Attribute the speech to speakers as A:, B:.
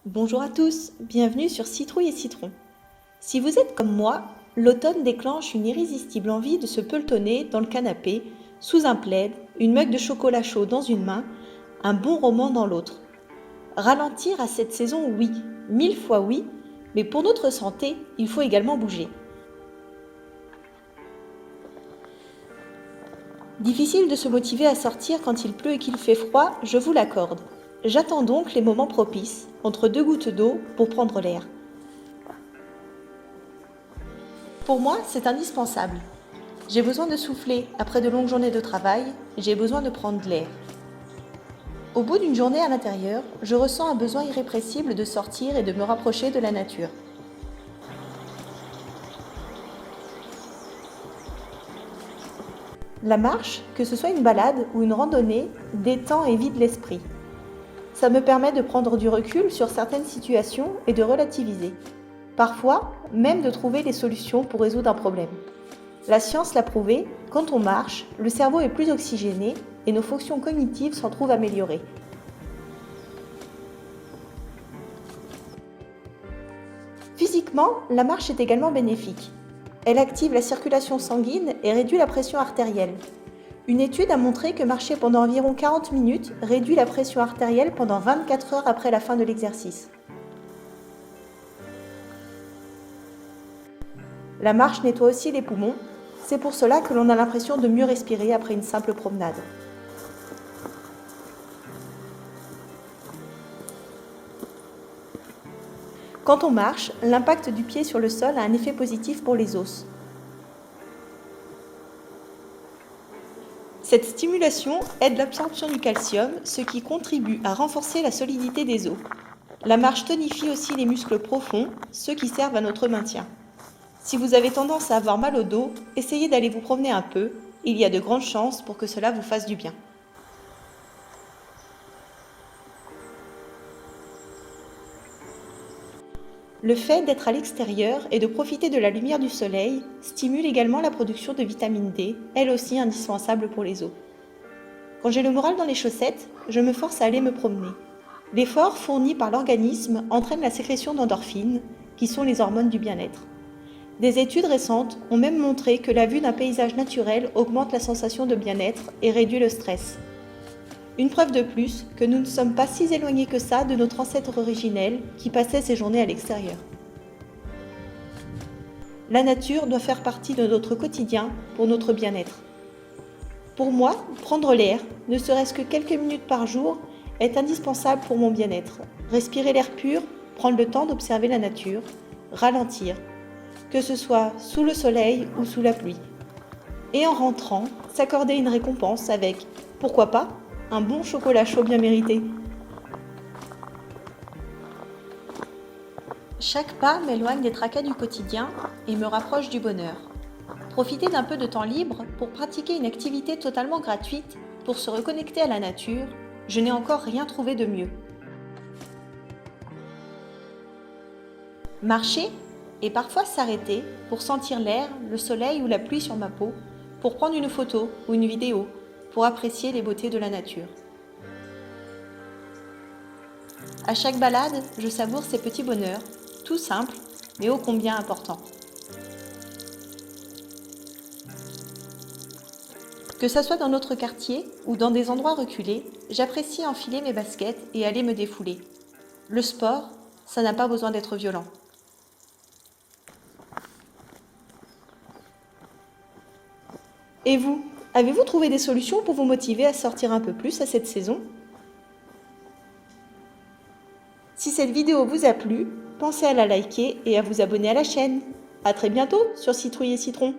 A: Bonjour à tous, bienvenue sur Citrouille et Citron. Si vous êtes comme moi, l'automne déclenche une irrésistible envie de se pelotonner dans le canapé, sous un plaid, une mug de chocolat chaud dans une main, un bon roman dans l'autre. Ralentir à cette saison, oui, 1000 fois oui, mais pour notre santé, il faut également bouger. Difficile de se motiver à sortir quand il pleut et qu'il fait froid, je vous l'accorde. J'attends donc les moments propices, entre deux gouttes d'eau, pour prendre l'air. Pour moi, c'est indispensable. J'ai besoin de souffler après de longues journées de travail, j'ai besoin de prendre de l'air. Au bout d'une journée à l'intérieur, je ressens un besoin irrépressible de sortir et de me rapprocher de la nature. La marche, que ce soit une balade ou une randonnée, détend et vide l'esprit. Ça me permet de prendre du recul sur certaines situations et de relativiser. Parfois, même de trouver des solutions pour résoudre un problème. La science l'a prouvé, quand on marche, le cerveau est plus oxygéné et nos fonctions cognitives s'en trouvent améliorées. Physiquement, la marche est également bénéfique. Elle active la circulation sanguine et réduit la pression artérielle. Une étude a montré que marcher pendant environ 40 minutes réduit la pression artérielle pendant 24 heures après la fin de l'exercice. La marche nettoie aussi les poumons, c'est pour cela que l'on a l'impression de mieux respirer après une simple promenade. Quand on marche, l'impact du pied sur le sol a un effet positif pour les os. Cette stimulation aide l'absorption du calcium, ce qui contribue à renforcer la solidité des os. La marche tonifie aussi les muscles profonds, ceux qui servent à notre maintien. Si vous avez tendance à avoir mal au dos, essayez d'aller vous promener un peu, il y a de grandes chances pour que cela vous fasse du bien. Le fait d'être à l'extérieur et de profiter de la lumière du soleil stimule également la production de vitamine D, elle aussi indispensable pour les os. Quand j'ai le moral dans les chaussettes, je me force à aller me promener. L'effort fourni par l'organisme entraîne la sécrétion d'endorphines, qui sont les hormones du bien-être. Des études récentes ont même montré que la vue d'un paysage naturel augmente la sensation de bien-être et réduit le stress. Une preuve de plus que nous ne sommes pas si éloignés que ça de notre ancêtre originel qui passait ses journées à l'extérieur. La nature doit faire partie de notre quotidien pour notre bien-être. Pour moi, prendre l'air, ne serait-ce que quelques minutes par jour, est indispensable pour mon bien-être. Respirer l'air pur, prendre le temps d'observer la nature, ralentir, que ce soit sous le soleil ou sous la pluie. Et en rentrant, s'accorder une récompense avec, pourquoi pas, un bon chocolat chaud bien mérité. Chaque pas m'éloigne des tracas du quotidien et me rapproche du bonheur. Profiter d'un peu de temps libre pour pratiquer une activité totalement gratuite pour se reconnecter à la nature, je n'ai encore rien trouvé de mieux. Marcher et parfois s'arrêter pour sentir l'air, le soleil ou la pluie sur ma peau, pour prendre une photo ou une vidéo, pour apprécier les beautés de la nature. À chaque balade, je savoure ces petits bonheurs, tout simples, mais ô combien importants. Que ça soit dans notre quartier ou dans des endroits reculés, j'apprécie enfiler mes baskets et aller me défouler. Le sport, ça n'a pas besoin d'être violent. Et vous, avez-vous trouvé des solutions pour vous motiver à sortir un peu plus à cette saison ? Si cette vidéo vous a plu, pensez à la liker et à vous abonner à la chaîne. À très bientôt sur Citrouille et Citron.